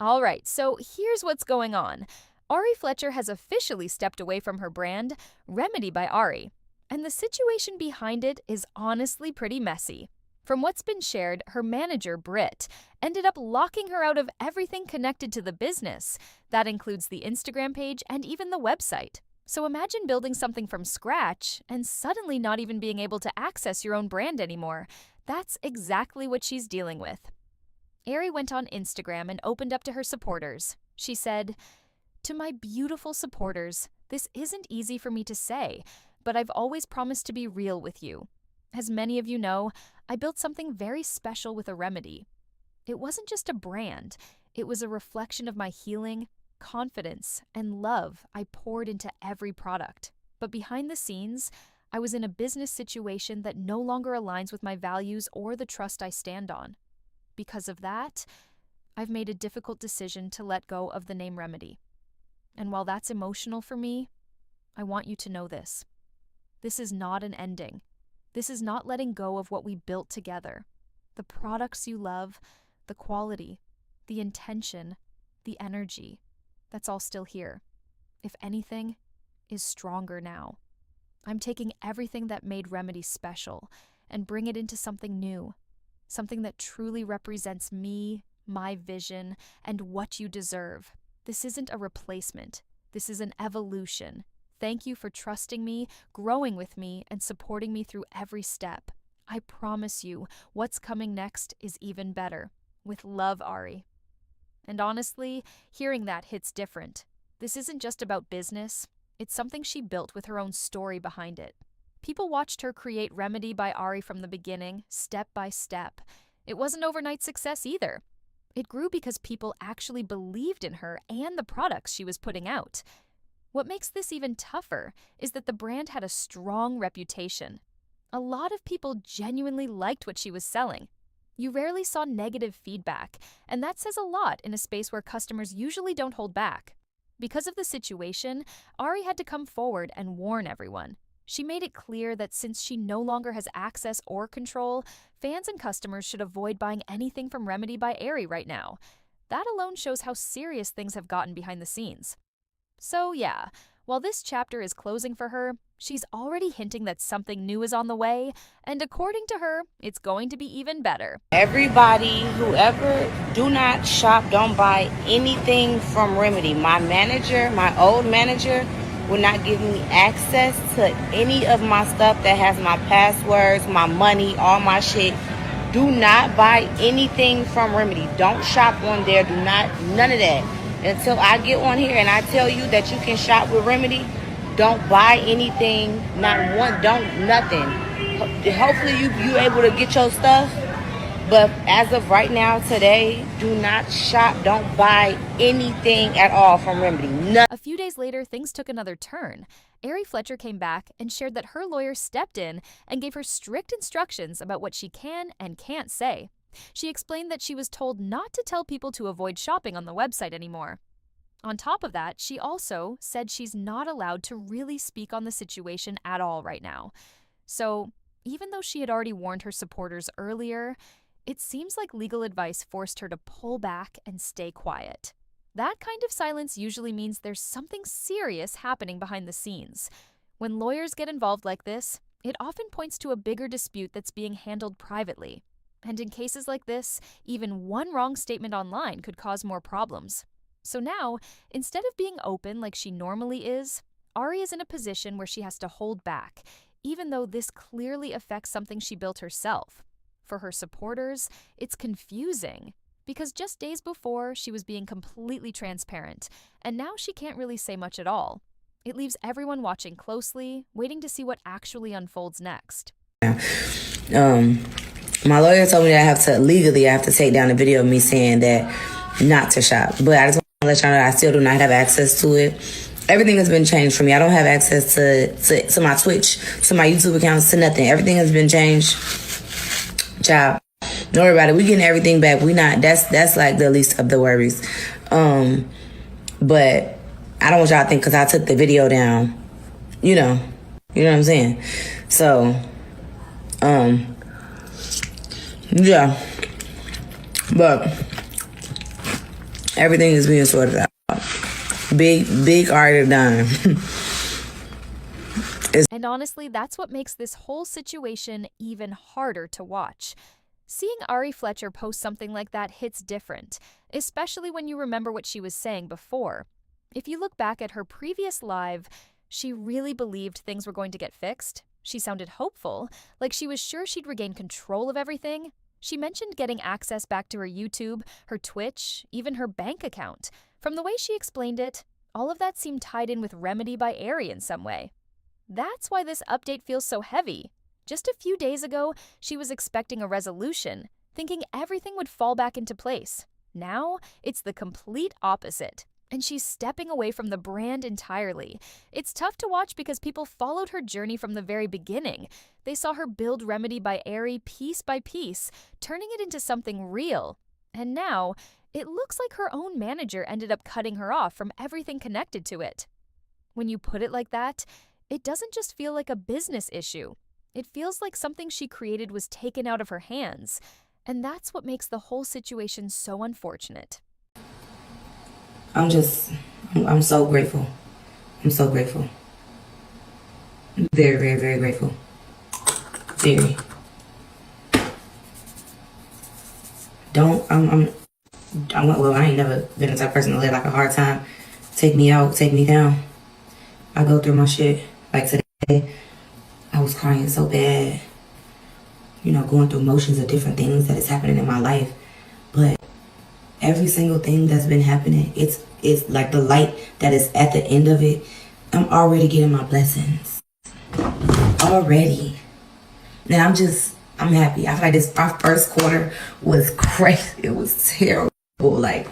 All right, so here's what's going on. Ari Fletcher has officially stepped away from her brand, RemedyByAri, and the situation behind it is honestly pretty messy. From what's been shared, her manager, Britt, ended up locking her out of everything connected to the business. That includes the Instagram page and even the website. So imagine building something from scratch and suddenly not even being able to access your own brand anymore. That's exactly what she's dealing with. Ari went on Instagram and opened up to her supporters. She said, "To my beautiful supporters, this isn't easy for me to say, but I've always promised to be real with you. As many of you know, I built something very special with a remedy. It wasn't just a brand, it was a reflection of my healing, confidence, and love I poured into every product. But behind the scenes, I was in a business situation that no longer aligns with my values or the trust I stand on. Because of that, I've made a difficult decision to let go of the name Remedy. And while that's emotional for me, I want you to know this. This is not an ending. This is not letting go of what we built together. The products you love, the quality, the intention, the energy, that's all still here. If anything, is stronger now. I'm taking everything that made Remedy special and bring it into something new. Something that truly represents me, my vision, and what you deserve. This isn't a replacement. This is an evolution. Thank you for trusting me, growing with me, and supporting me through every step. I promise you, what's coming next is even better. With love, Ari." And honestly, hearing that hits different. This isn't just about business. It's something she built with her own story behind it. People watched her create RemedyByAri from the beginning, step by step. It wasn't overnight success either. It grew because people actually believed in her and the products she was putting out. What makes this even tougher is that the brand had a strong reputation. A lot of people genuinely liked what she was selling. You rarely saw negative feedback, and that says a lot in a space where customers usually don't hold back. Because of the situation, Ari had to come forward and warn everyone. She made it clear that since she no longer has access or control, fans and customers should avoid buying anything from RemedyByAri right now. That alone shows how serious things have gotten behind the scenes. So yeah, while this chapter is closing for her, she's already hinting that something new is on the way, and according to her, it's going to be even better. Everybody, whoever, do not shop, don't buy anything from Remedy. My manager, my old manager, will not give me access to any of my stuff that has my passwords, my money, all my shit. Do not buy anything from Remedy. Don't shop on there. Do not, none of that. Until I get on here and I tell you that you can shop with Remedy, don't buy anything, not one, don't, nothing. Hopefully you able to get your stuff. But as of right now, today, do not shop, don't buy anything at all from Remedy. A few days later, things took another turn. Ari Fletcher came back and shared that her lawyer stepped in and gave her strict instructions about what she can and can't say. She explained that she was told not to tell people to avoid shopping on the website anymore. On top of that, she also said she's not allowed to really speak on the situation at all right now. So, even though she had already warned her supporters earlier, it seems like legal advice forced her to pull back and stay quiet. That kind of silence usually means there's something serious happening behind the scenes. When lawyers get involved like this, it often points to a bigger dispute that's being handled privately. And in cases like this, even one wrong statement online could cause more problems. So now, instead of being open like she normally is, Ari is in a position where she has to hold back, even though this clearly affects something she built herself. For her supporters, it's confusing, because just days before, she was being completely transparent, and now she can't really say much at all. It leaves everyone watching closely, waiting to see what actually unfolds next. My lawyer told me that I have to take down the video of me saying that not to shop. But I just want to let y'all know that I still do not have access to it. Everything has been changed for me. I don't have access to my Twitch, to my YouTube accounts, to nothing. Everything has been changed. Child, don't worry about it. We getting everything back. That's like the least of the worries. But I don't want y'all to think because I took the video down, you know what I'm saying? So, yeah. But Everything is being sorted out. Big art of dime. And honestly, that's what makes this whole situation even harder to watch. Seeing Ari Fletcher post something like that hits different, especially when you remember what she was saying before. If you look back at her previous live, she really believed things were going to get fixed. She sounded hopeful, like she was sure she'd regain control of everything. She mentioned getting access back to her YouTube, her Twitch, even her bank account. From the way she explained it, all of that seemed tied in with RemedyByAri in some way. That's why this update feels so heavy. Just a few days ago, she was expecting a resolution, thinking everything would fall back into place. Now, it's the complete opposite, and she's stepping away from the brand entirely. It's tough to watch because people followed her journey from the very beginning. They saw her build RemedyByAri piece by piece, turning it into something real. And now, it looks like her own manager ended up cutting her off from everything connected to it. When you put it like that, it doesn't just feel like a business issue. It feels like something she created was taken out of her hands, and that's what makes the whole situation so unfortunate. I'm so grateful. I'm so grateful. Very, very, very grateful. Very. Well, I ain't never been the type of person to let like a hard time take me out, take me down. I go through my shit. Like today, I was crying so bad, going through motions of different things that is happening in my life. But every single thing that's been happening, it's like the light that is at the end of it. I'm already getting my blessings. Already. And I'm happy. I feel like this, my first quarter was crazy. It was terrible. Like,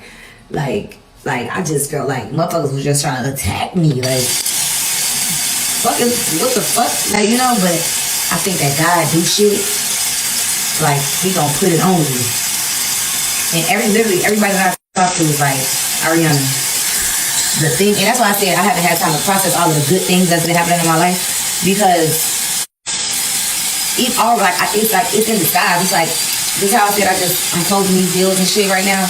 I just felt like motherfuckers was just trying to attack me. Like, what the fuck? Like, but I think that God do shit. Like, he gonna put it on you. And everybody that I talk to is like, Ariana, the thing, and that's why I said I haven't had time to process all of the good things that's been happening in my life, because it's in the skies. It's like, this is how I said I'm closing these deals and shit right now.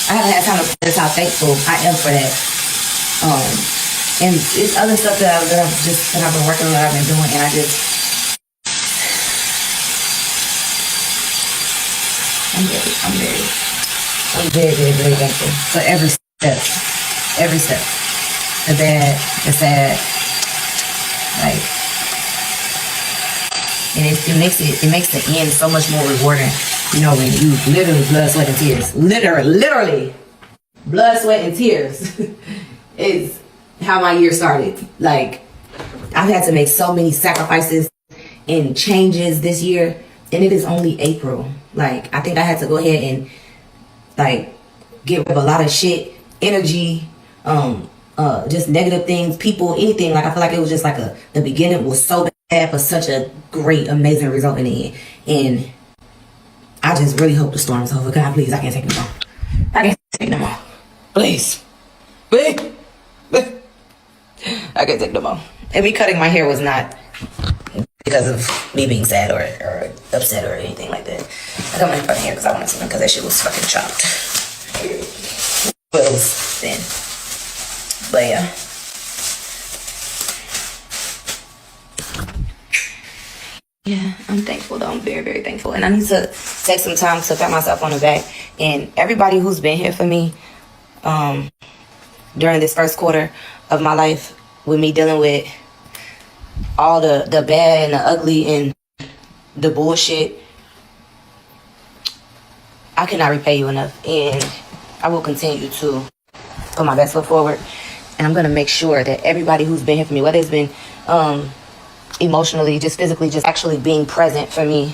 I haven't had time to process how thankful I am for that. And it's other stuff that I've been working on, that I've been doing, and I'm very, very, very thankful for every step, the bad, the sad, like, and it makes the end so much more rewarding, when you literally blood, sweat, and tears, literally blood, sweat, and tears is how my year started. Like, I've had to make so many sacrifices and changes this year, and it is only April. Like, I think I had to go ahead and get rid of a lot of shit, energy, just negative things, people, anything. Like, I feel like it was just like the beginning was so bad for such a great, amazing result in the end. And I just really hope the storm is over. God, please, I can't take no more. I can't take no more. Please. I can't take no more. And me cutting my hair was not because of me being sad or upset or anything like that. I got my fucking hair because I wanted something, because that shit was fucking chopped. Well, it was thin. But yeah. Yeah, I'm thankful though. I'm very, very thankful. And I need to take some time to pat myself on the back. And everybody who's been here for me during this first quarter of my life, with me dealing with all the bad and the ugly and the bullshit, I cannot repay you enough. And I will continue to put my best foot forward. And I'm going to make sure that everybody who's been here for me, whether it's been emotionally, just physically, just actually being present for me,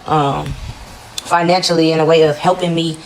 financially, in a way of helping me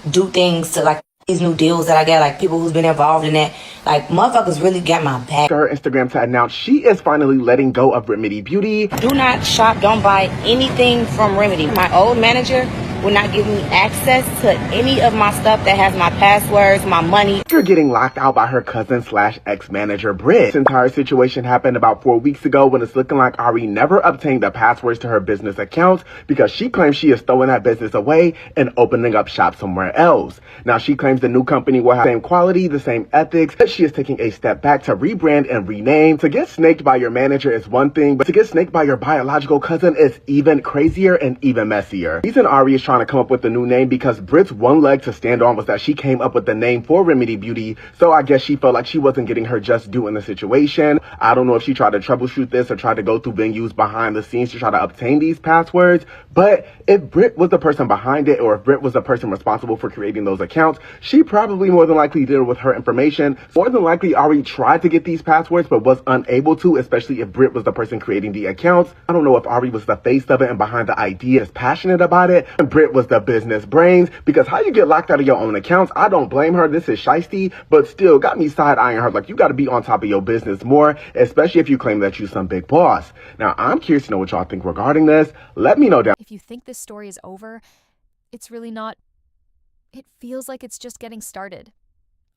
do things to, like, these new deals that I got, like people who's been involved in that, like motherfuckers really got my back. Her Instagram to announce she is finally letting go of Remedy Beauty. Do not shop, don't buy anything from Remedy. My old manager will not give me access to any of my stuff that has my passwords, my money. You're getting locked out by her cousin slash ex-manager, Britt. This entire situation happened about 4 weeks ago when it's looking like Ari never obtained the passwords to her business accounts because she claims she is throwing that business away and opening up shop somewhere else. Now, she claims the new company will have the same quality, the same ethics, that she is taking a step back to rebrand and rename. To get snaked by your manager is one thing, but to get snaked by your biological cousin is even crazier and even messier. The reason Ari is trying to come up with a new name because Britt's one leg to stand on was that she came up with the name for Remedy Beauty, so I guess she felt like she wasn't getting her just due in the situation. I don't know if she tried to troubleshoot this or tried to go through venues behind the scenes to try to obtain these passwords, but if Britt was the person behind it, or if Britt was the person responsible for creating those accounts, she probably more than likely did it with her information. More than likely Ari tried to get these passwords but was unable to, especially if Britt was the person creating the accounts. I don't know if Ari was the face of it and behind the idea, is passionate about it, and Britt was the business brains, because how you get locked out of your own accounts, I don't blame her. This is shiesty, but still got me side-eyeing her like you got to be on top of your business more, especially if you claim that you're some big boss. Now, I'm curious to know what y'all think regarding this. Let me know down. If you think this story is over, it's really not. It feels like it's just getting started.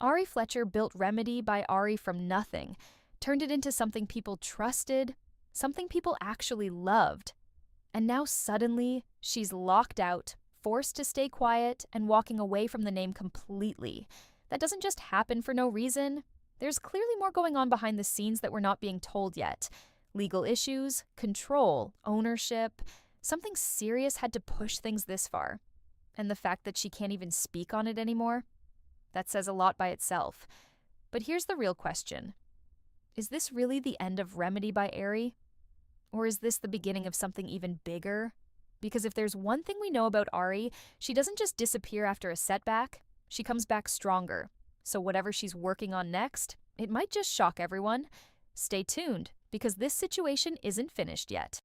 Ari Fletcher built RemedyByAri from nothing, turned it into something people trusted, something people actually loved. And now suddenly, she's locked out, forced to stay quiet, and walking away from the name completely. That doesn't just happen for no reason. There's clearly more going on behind the scenes that we're not being told yet. Legal issues, control, ownership. Something serious had to push things this far. And the fact that she can't even speak on it anymore, that says a lot by itself. But here's the real question. Is this really the end of RemedyByAri? Or is this the beginning of something even bigger? Because if there's one thing we know about Ari, she doesn't just disappear after a setback, she comes back stronger. So whatever she's working on next, it might just shock everyone. Stay tuned, because this situation isn't finished yet.